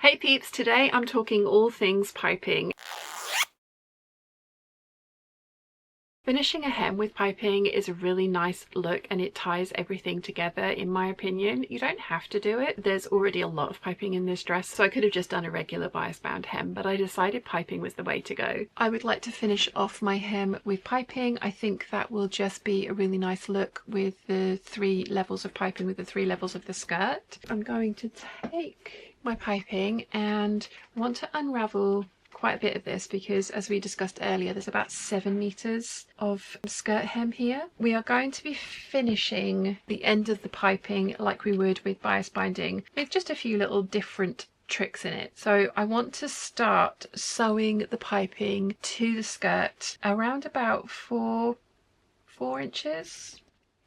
Hey peeps, today I'm talking all things piping. Finishing a hem with piping is a really nice look and it ties everything together in my opinion. You don't have to do it. There's already a lot of piping in this dress, so I could have just done a regular bias bound hem, but I decided piping was the way to go. I would like to finish off my hem with piping. I think that will just be a really nice look with the 3 levels of piping, with the 3 levels of the skirt. I'm going to take my piping and I want to unravel quite a bit of this because, as we discussed earlier, there's about 7 meters of skirt hem here. We are going to be finishing the end of the piping like we would with bias binding, with just a few little different tricks in it. So I want to start sewing the piping to the skirt around about 4 inches.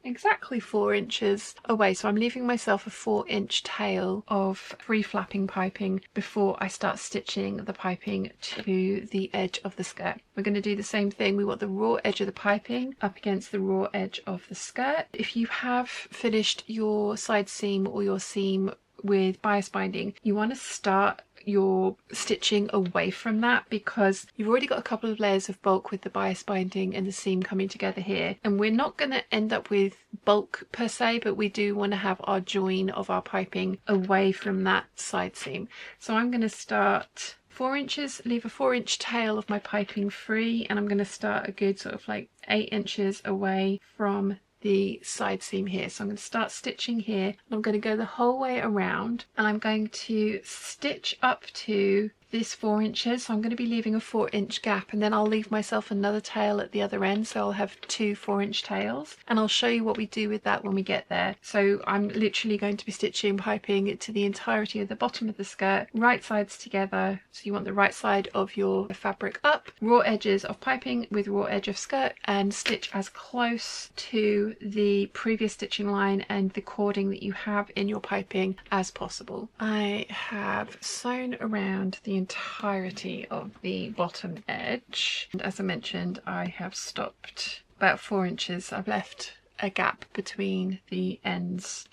Exactly 4 inches away, so I'm leaving myself a 4-inch tail of free flapping piping before I start stitching the piping to the edge of the skirt. We're going to do the same thing. We want the raw edge of the piping up against the raw edge of the skirt. If you have finished your side seam or your seam with bias binding, you want to start your stitching away from that because you've already got a couple of layers of bulk with the bias binding and the seam coming together here, and we're not going to end up with bulk per se, but we do want to have our join of our piping away from that side seam. So I'm going to start 4 inches, leave a 4-inch tail of my piping free, and I'm going to start a good sort of like 8 inches away from the side seam here. So I'm going to start stitching here and I'm going to go the whole way around and I'm going to stitch up to this 4 inches. So I'm going to be leaving a 4-inch gap, and then I'll leave myself another tail at the other end, so I'll have 2 4-inch tails, and I'll show you what we do with that when we get there. So I'm literally going to be stitching piping to the entirety of the bottom of the skirt, right sides together. So you want the right side of your fabric up, raw edges of piping with raw edge of skirt, and stitch as close to the previous stitching line and the cording that you have in your piping as possible. I have sewn around the entirety of the bottom edge, and as I mentioned, I have stopped about 4 inches. I've left a gap between the ends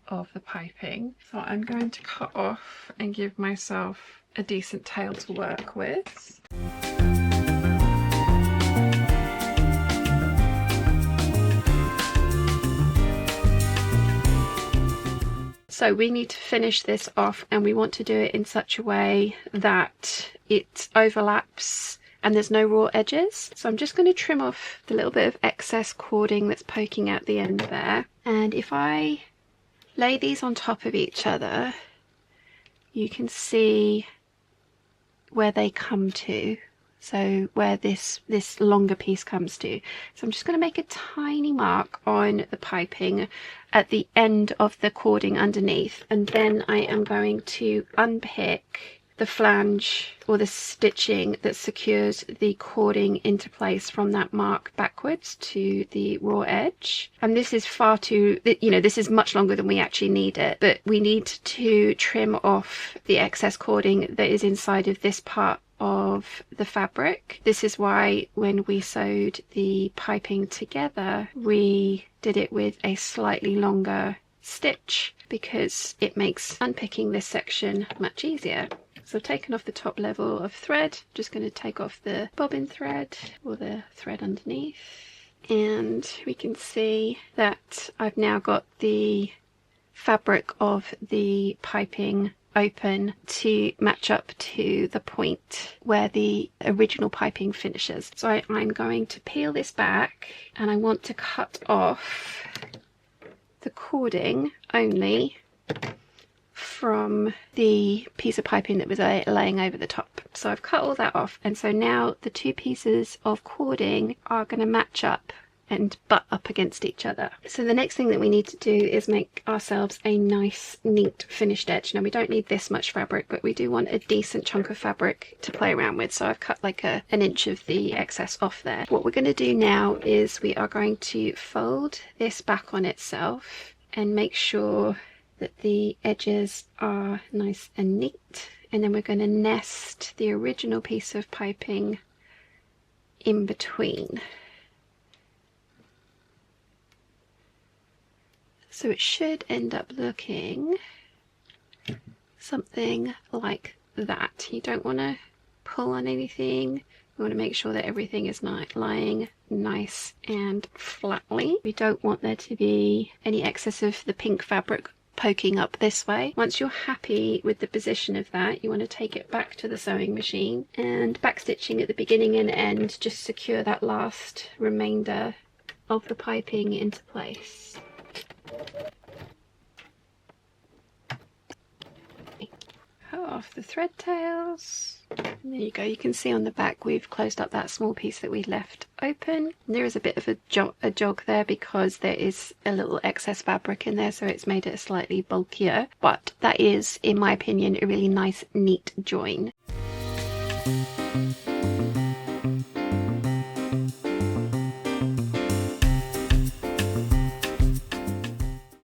of the piping, so I'm going to cut off and give myself a decent tail to work with. So we need to finish this off, and we want to do it in such a way that it overlaps and there's no raw edges. So I'm just going to trim off the little bit of excess cording that's poking out the end there. And if I lay these on top of each other, you can see where they come to. So where this longer piece comes to. So I'm just going to make a tiny mark on the piping at the end of the cording underneath, and then I am going to unpick the flange or the stitching that secures the cording into place from that mark backwards to the raw edge. And this is far too, this is much longer than we actually need it, but we need to trim off the excess cording that is inside of this part of the fabric. This is why when we sewed the piping together, we did it with a slightly longer stitch because it makes unpicking this section much easier. So I've taken off the top level of thread, just going to take off the bobbin thread or the thread underneath, and we can see that I've now got the fabric of the piping open to match up to the point where the original piping finishes. So I'm going to peel this back, and I want to cut off the cording only from the piece of piping that was laying over the top. So I've cut all that off, and so now the 2 pieces of cording are going to match up and butt up against each other. So the next thing that we need to do is make ourselves a nice neat finished edge. Now we don't need this much fabric, but we do want a decent chunk of fabric to play around with, so I've cut like an inch of the excess off there. What we're going to do now is we are going to fold this back on itself and make sure that the edges are nice and neat, and then we're going to nest the original piece of piping in between. So it should end up looking something like that. You don't want to pull on anything. You want to make sure that everything is not lying nice and flatly. We don't want there to be any excess of the pink fabric poking up this way. Once you're happy with the position of that, you want to take it back to the sewing machine, and backstitching at the beginning and end, just secure that last remainder of the piping into place. Cut off the thread tails. And there you go. You can see on the back we've closed up that small piece that we left open. There is a bit of a jog there because there is a little excess fabric in there, so it's made it slightly bulkier, but that is, in my opinion, a really nice neat join.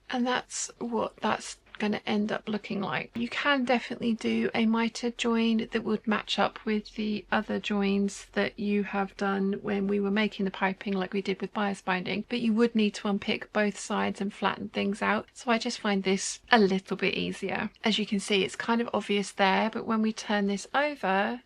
And that's what that's going to end up looking like. You can definitely do a mitered join that would match up with the other joins that you have done when we were making the piping, like we did with bias binding, but you would need to unpick both sides and flatten things out. So I just find this a little bit easier. As you can see, it's kind of obvious there, but when we turn this over,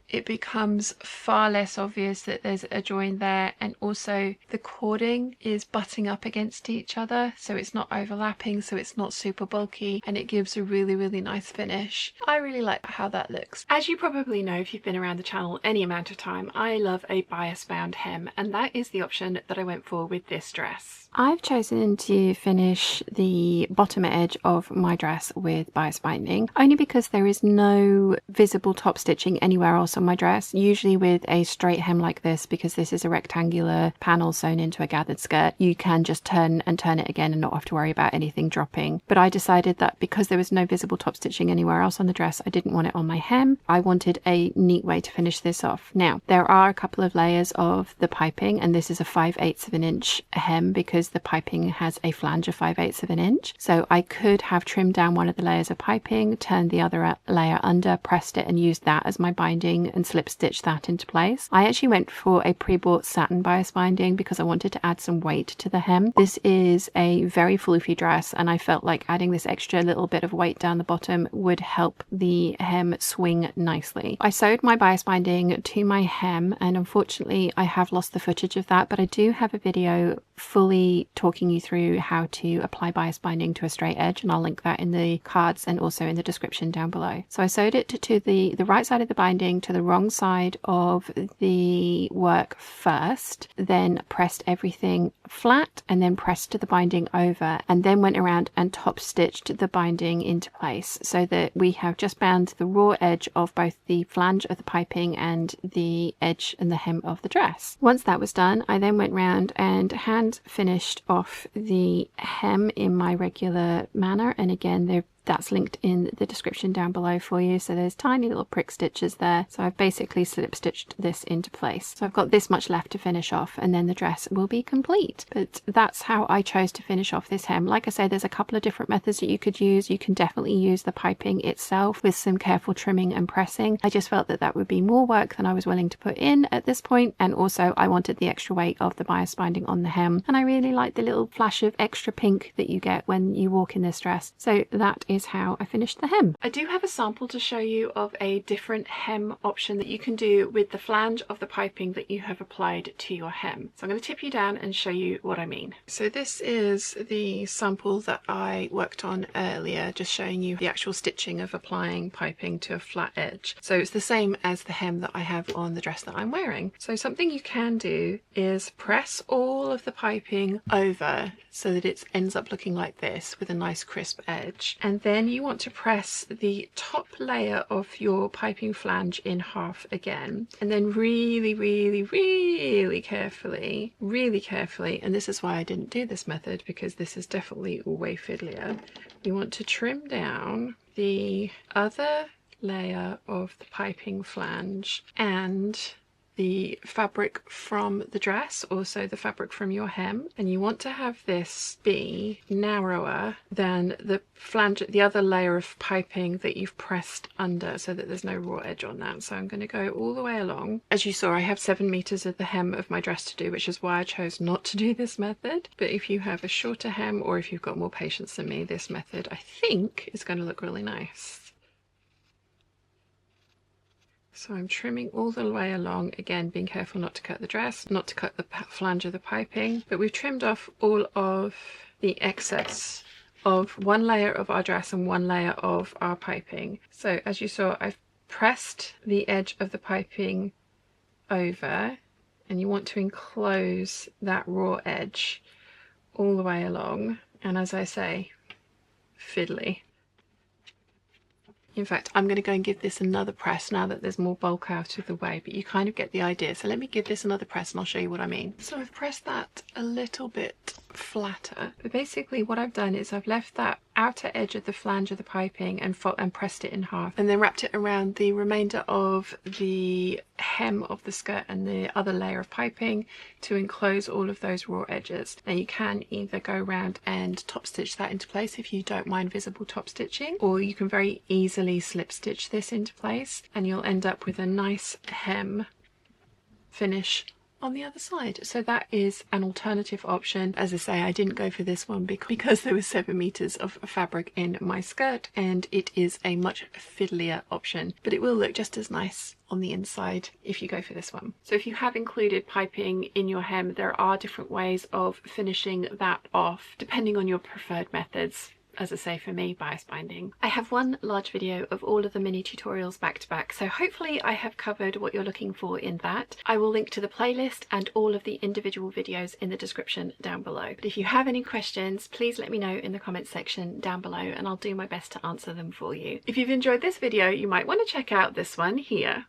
it becomes far less obvious that there's a join there, and also the cording is butting up against each other, so it's not overlapping, so it's not super bulky, and it gives a really nice finish. I really like how that looks. As you probably know if you've been around the channel any amount of time, I love a bias bound hem, and that is the option that I went for with this dress. I've chosen to finish the bottom edge of my dress with bias binding only because there is no visible top stitching anywhere else on my dress. Usually with a straight hem like this, because this is a rectangular panel sewn into a gathered skirt, you can just turn it again and not have to worry about anything dropping. But I decided that because there was no visible top stitching anywhere else on the dress, I didn't want it on my hem. I wanted a neat way to finish this off. Now, there are a couple of layers of the piping, and this is a 5/8 of an inch hem because the piping has a flange of 5/8 of an inch. So I could have trimmed down one of the layers of piping, turned the other layer under, pressed it, and used that as my binding and slip stitch that into place. I actually went for a pre-bought satin bias binding because I wanted to add some weight to the hem. This is a very floofy dress, and I felt like adding this extra little bit of weight down the bottom would help the hem swing nicely. I sewed my bias binding to my hem, and unfortunately I have lost the footage of that, but I do have a video fully talking you through how to apply bias binding to a straight edge, and I'll link that in the cards and also in the description down below. So I sewed it to the right side of the binding to the wrong side of the work first, then pressed everything flat, and then pressed the binding over, and then went around and top stitched the binding into place so that we have just bound the raw edge of both the flange of the piping and the edge and the hem of the dress. Once that was done, I then went round and hand finished off the hem in my regular manner, and again that's linked in the description down below for you. So there's tiny little prick stitches there. So I've basically slip stitched this into place. So I've got this much left to finish off, and then the dress will be complete. But that's how I chose to finish off this hem. Like I say, there's a couple of different methods that you could use. You can definitely use the piping itself with some careful trimming and pressing. I just felt that that would be more work than I was willing to put in at this point, and also I wanted the extra weight of the bias binding on the hem, and I really like the little flash of extra pink that you get when you walk in this dress. So that is how I finished the hem. I do have a sample to show you of a different hem option that you can do with the flange of the piping that you have applied to your hem. So I'm going to tip you down and show you what I mean. So this is the sample that I worked on earlier, just showing you the actual stitching of applying piping to a flat edge. So it's the same as the hem that I have on the dress that I'm wearing. So something you can do is press all of the piping over so that it ends up looking like this with a nice crisp edge, and then you want to press the top layer of your piping flange in half again, and then really carefully, and this is why I didn't do this method, because this is definitely way fiddlier, you want to trim down the other layer of the piping flange and the fabric from the dress, also the fabric from your hem, and you want to have this be narrower than the flange, the other layer of piping that you've pressed under, so that there's no raw edge on that. So I'm going to go all the way along. As you saw, I have 7 meters of the hem of my dress to do, which is why I chose not to do this method. But if you have a shorter hem, or if you've got more patience than me, this method I think is going to look really nice. So I'm trimming all the way along, again being careful not to cut the dress, not to cut the flange of the piping, but we've trimmed off all of the excess of one layer of our dress and one layer of our piping. So as you saw, I've pressed the edge of the piping over, and you want to enclose that raw edge all the way along, and as I say, fiddly. In fact, I'm going to go and give this another press now that there's more bulk out of the way, but you kind of get the idea. So let me give this another press and I'll show you what I mean. So I've pressed that a little bit flatter, but basically what I've done is I've left that outer edge of the flange of the piping and pressed it in half, and then wrapped it around the remainder of the hem of the skirt and the other layer of piping to enclose all of those raw edges. Now you can either go around and top stitch that into place if you don't mind visible top stitching, or you can very easily slip stitch this into place and you'll end up with a nice hem finish on the other side. So that is an alternative option. As I say, I didn't go for this one because there was 7 meters of fabric in my skirt, and it is a much fiddlier option, but it will look just as nice on the inside if you go for this one. So if you have included piping in your hem, there are different ways of finishing that off depending on your preferred methods. As I say, for me, bias binding. I have one large video of all of the mini tutorials back to back, so hopefully I have covered what you're looking for in that. I will link to the playlist and all of the individual videos in the description down below. But if you have any questions, please let me know in the comments section down below and I'll do my best to answer them for you. If you've enjoyed this video, you might want to check out this one here.